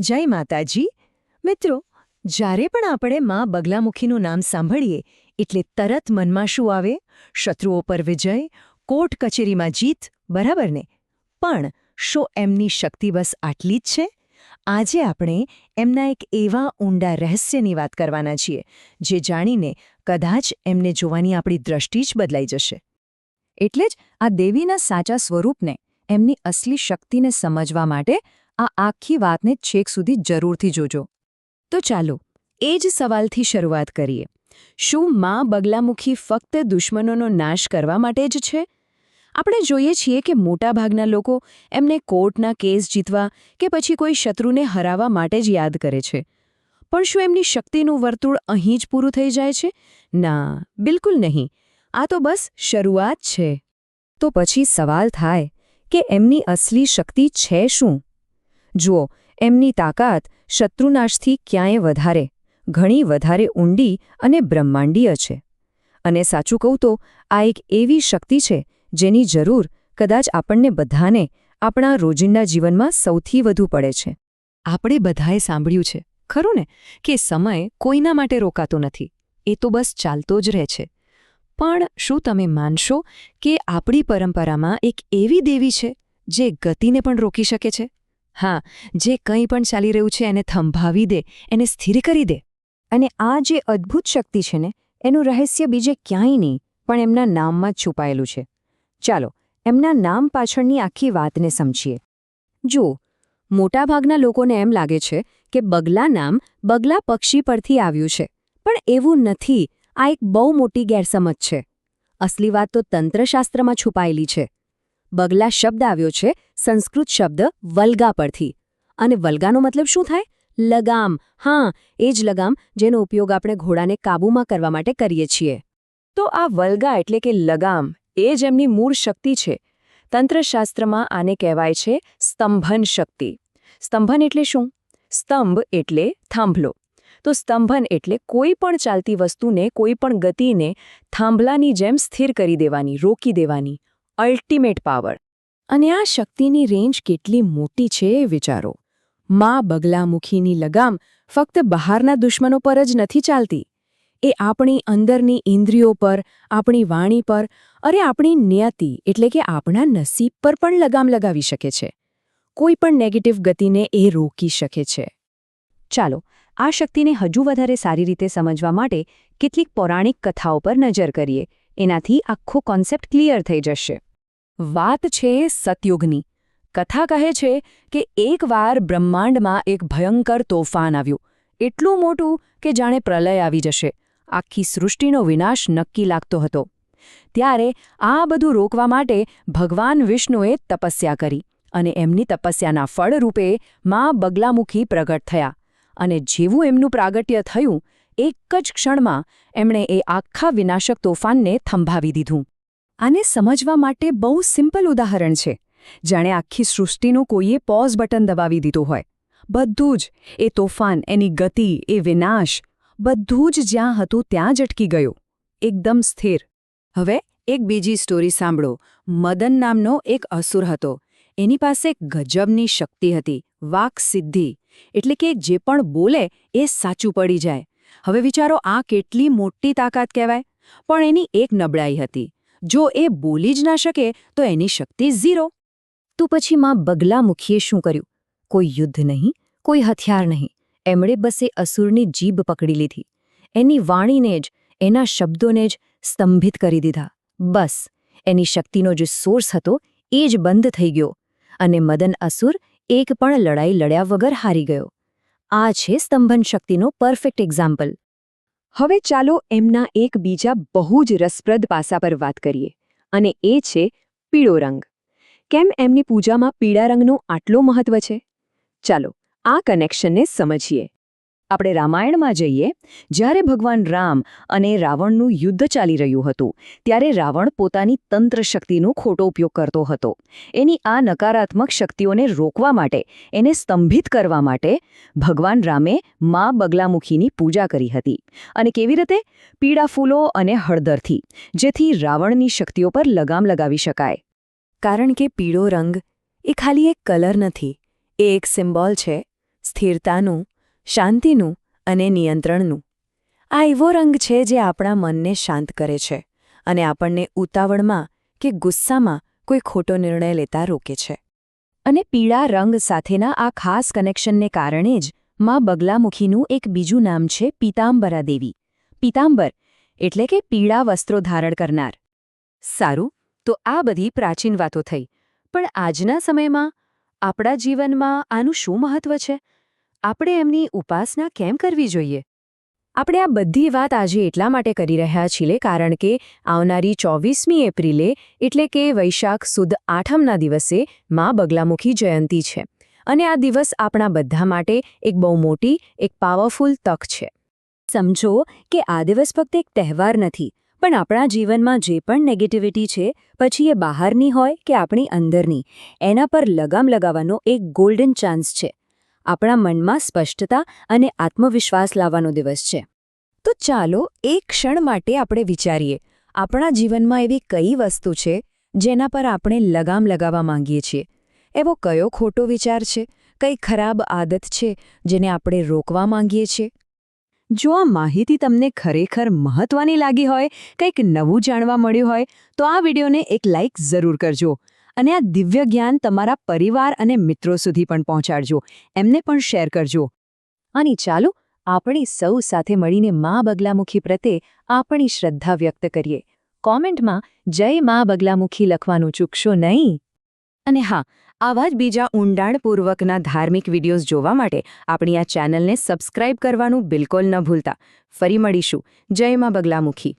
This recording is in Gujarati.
જય માતાજી. મિત્રો, જ્યારે પણ આપણે માં બગલામુખીનું નામ સાંભળીએ એટલે તરત મનમાં શું આવે? શત્રુઓ પર વિજય, કોર્ટ કચેરીમાં જીત, બરાબર ને? પણ શું એમની શક્તિ બસ આટલી જ છે? આજે આપણે એમના એક એવા ઊંડા રહસ્યની વાત કરવાના છીએ જે જાણીને કદાચ એમને જોવાની આપણી દ્રષ્ટિ જ બદલાઈ જશે. એટલે જ આ દેવીના સાચા સ્વરૂપને, એમની અસલી શક્તિને સમજવા માટે આ આખી વાતને છેક સુધી જરૂરથી જોજો. તો ચાલો એ જ સવાલથી શરૂઆત કરીએ. શું માં બગલામુખી ફક્ત દુશ્મનોનો નાશ કરવા માટે જ છે? આપણે જોઈએ છીએ કે મોટાભાગના લોકો એમને કોર્ટના કેસ જીતવા કે પછી કોઈ શત્રુને હરાવવા માટે જ યાદ કરે છે. પણ શું એમની શક્તિનું વર્તુળ અહીં જ પૂરું થઈ જાય છે? ના, બિલકુલ નહીં. આ તો બસ શરૂઆત છે. તો પછી સવાલ થાય કે એમની અસલી શક્તિ છે શું? જુઓ, એમની તાકાત શત્રુનાશથી ક્યાંય વધારે, ઘણી વધારે ઊંડી અને બ્રહ્માંડીય છે. અને સાચું કહું તો આ એક એવી શક્તિ છે જેની જરૂર કદાચ આપણને બધાને આપણા રોજિંદા જીવનમાં સૌથી વધુ પડે છે. આપણે બધાએ સાંભળ્યું છે, ખરું ને, કે સમય કોઈના માટે રોકાતો નથી, એ તો બસ ચાલતો જ રહે છે. પણ શું તમે માનશો કે આપણી પરંપરામાં એક એવી દેવી છે જે ગતિને પણ રોકી શકે છે? હા, જે કંઈ પણ ચાલી રહ્યું છે એને થંભાવી દે, એને સ્થિર કરી દે. અને આ જે અદ્ભુત શક્તિ છે ને, એનું રહસ્ય બીજે ક્યાંય નહીં પણ એમના નામમાં જ છુપાયેલું છે. ચાલો એમના નામ પાછળની આખી વાતને સમજીએ. જુઓ, મોટાભાગના લોકોને એમ લાગે છે કે બગલા નામ બગલા પક્ષી પરથી આવ્યું છે, પણ એવું નથી. આ એક બહુ મોટી ગેરસમજ છે. અસલી વાત તો તંત્રશાસ્ત્રમાં છુપાયેલી છે. બગલા શબ્દ આવ્યો છે સંસ્કૃત શબ્દ વલ્ગા પરથી. અને વલ્ગાનો મતલબ શું થાય? લગામ. હા, એ જ લગામ જેનો ઉપયોગ આપણે ઘોડાને કાબૂમાં કરવા માટે કરીએ છીએ. તો આ વલ્ગા એટલે કે લગામ એ જ એમની મૂળ શક્તિ છે. તંત્રશાસ્ત્રમાં આને કહેવાય છે સ્તંભન શક્તિ. સ્તંભન એટલે શું? સ્તંભ એટલે થાંભલો. તો સ્તંભન એટલે કોઈ પણ ચાલતી વસ્તુને, કોઈ પણ ગતિને થાંભલાની જેમ સ્થિર કરી દેવાની, રોકી દેવાની. Ultimate power. અને આ શક્તિની રેન્જ કેટલી મોટી છે એ વિચારો. માં બગલામુખીની લગામ ફક્ત બહારના દુશ્મનો પર જ નથી ચાલતી. એ આપણી અંદરની ઇન્દ્રિયો પર, આપણી વાણી પર, આપણી નિયતિ એટલે કે આપણા નસીબ પર પણ લગામ લગાવી શકે છે. કોઈ પણ નેગેટિવ ગતિને એ રોકી શકે છે. ચાલો આ શક્તિને હજુ વધારે સારી રીતે સમજવા માટે કેટલીક પૌરાણિક કથાઓ પર નજર કરીએ. એનાથી આખો કોન્સેપ્ટ ક્લિયર થઈ જશે. વાત છે સતયુગની. કથા કહે છે કે એકવાર બ્રહ્માંડમાં એક ભયંકર તોફાન આવ્યું. એટલું મોટું કે જાણે પ્રલય આવી જશે. આખી સૃષ્ટિનો વિનાશ નક્કી લાગતો હતો. ત્યારે આ બધું રોકવા માટે ભગવાન વિષ્ણુએ તપસ્યા કરી. અને એમની તપસ્યાના ફળ રૂપે માં બગલામુખી પ્રગટ થયા. અને જેવું એમનું પ્રાગટ્ય થયું, એક જ ક્ષણમાં એમણે એ આખા વિનાશક તોફાનને થંભાવી દીધું. આને સમજવા માટે બહુ સિમ્પલ ઉદાહરણ છે. જાણે આખી સૃષ્ટિનું કોઈએ પોઝ બટન દબાવી દીધું હોય. બધું જ, એ તોફાન, એની ગતિ, એ વિનાશ, બધું જ જ્યાં હતું ત્યાં જ અટકી ગયું. એકદમ સ્થિર. હવે એક બીજી સ્ટોરી સાંભળો. મદન નામનો એક અસુર હતો. એની પાસે ગજબની શક્તિ હતી, વાક સિદ્ધિ. એટલે કે જે પણ બોલે એ સાચું પડી જાય. હવે વિચારો, આ કેટલી મોટી તાકાત કહેવાય. પણ એની એક નબળાઈ હતી. જો એ બોલી જ ના શકે તો એની શક્તિ ઝીરો. તો પછી માં બગલામુખીએ શું કર્યું? કોઈ યુદ્ધ નહીં, કોઈ હથિયાર નહીં. એમણે બસ એ અસુરની જીભ પકડી લીધી. એની વાણીને જ, એના શબ્દોને જ સ્તંભિત કરી દીધા. બસ એની શક્તિનો જે સોર્સ હતો એ જ બંધ થઈ ગયો. અને મદન અસુર એક પણ લડાઈ લડ્યા વગર હારી ગયો. આ છે સ્તંભન શક્તિનો પરફેક્ટ એક્ઝામ્પલ. હવે ચાલો એમના એક બીજા બહુ જ રસપ્રદ પાસા પર વાત કરીએ. અને એ છે પીળો રંગ. કેમ એમની પૂજામાં પીળા રંગનું આટલું મહત્વ છે? ચાલો આ કનેક્શનને સમજીએ. આપણે રામાયણમાં જઈએ. જ્યારે ભગવાન રામ અને રાવણનું યુદ્ધ ચાલી રહ્યું હતું, ત્યારે રાવણ પોતાની તંત્ર શક્તિનો ખોટો ઉપયોગ કરતો હતો. એની આ નકારાત્મક શક્તિઓને રોકવા માટે, એને સ્તંભિત કરવા માટે ભગવાન રામે માં બગલામુખીની પૂજા કરી હતી. અને કેવી રીતે? પીળા ફૂલો અને હળદરથી, જેથી રાવણની શક્તિઓ પર લગામ લગાવી શકાય. કારણ કે પીળો રંગ એ ખાલી એક કલર નથી, એ એક સિમ્બોલ છે. સ્થિરતાનું, શાંતિનું અને નિયંત્રણનું. આ એવો રંગ છે જે આપણા મનને શાંત કરે છે અને આપણને ઉતાવળમાં કે ગુસ્સામાં કોઈ ખોટો નિર્ણય લેતા રોકે છે. અને પીળા રંગ સાથેના આ ખાસ કનેક્શનને કારણે જ માં બગલામુખીનું એક બીજું નામ છે પીતાંબરા દેવી. પીતાંબર એટલે કે પીળા વસ્ત્રો ધારણ કરનાર. સારું, તો આ બધી પ્રાચીન વાતો થઈ, પણ આજના સમયમાં આપણા જીવનમાં આનું શું મહત્વ છે? આપણે એમની ઉપાસના કેમ કરવી જોઈએ? આપણે આ બધી વાત આજે એટલા માટે કરી રહ્યા છીએ કારણ કે આવનારી 24મી એપ્રિલે એટલે કે વૈશાખ સુદ આઠમના દિવસે માં બગલામુખી જયંતી છે. અને આ દિવસ આપણા બધા માટે એક બહુ મોટી, એક પાવરફુલ તક છે. સમજો કે આ દિવસ ફક્ત એક તહેવાર નથી, પણ આપણા જીવનમાં જે પણ નેગેટિવિટી છે, પછી એ બહારની હોય કે આપણી અંદરની, એના પર લગામ લગાવવાનો એક ગોલ્ડન ચાન્સ છે. આપણા મનમાં સ્પષ્ટતા અને આત્મવિશ્વાસ લાવવાનો દિવસ છે. તો ચાલો એક ક્ષણ માટે આપણે વિચારીએ, આપણા જીવનમાં એવી કઈ વસ્તુ છે જેના પર આપણે લગામ લગાવવા માંગીએ છીએ? એવો કયો ખોટો વિચાર છે, કઈ ખરાબ આદત છે જેને આપણે રોકવા માંગીએ છીએ? જો આ માહિતી તમને ખરેખર મહત્વની લાગી હોય, કંઈક નવું જાણવા મળ્યું હોય, તો આ વિડીયોને એક લાઇક જરૂર કરજો. અને આ દિવ્ય જ્ઞાન તમારા પરિવાર અને મિત્રો સુધી પણ પહોંચાડજો. એમને પણ શેર કરજો. અને ચાલો, આપણે સૌ સાથે મળીને માં બગલામુખી પ્રત્યે આપણી શ્રદ્ધા વ્યક્ત કરીએ. કોમેન્ટમાં જય માં બગલામુખી લખવાનું ચૂકશો નહીં. અને હા, આવા જ બીજા ઊંડાણપૂર્વકના ધાર્મિક વિડીયોઝ જોવા માટે આપણી આ ચેનલને સબસ્ક્રાઇબ કરવાનું બિલકુલ ન ભૂલતા. ફરી મળીશું. જય માં બગલામુખી.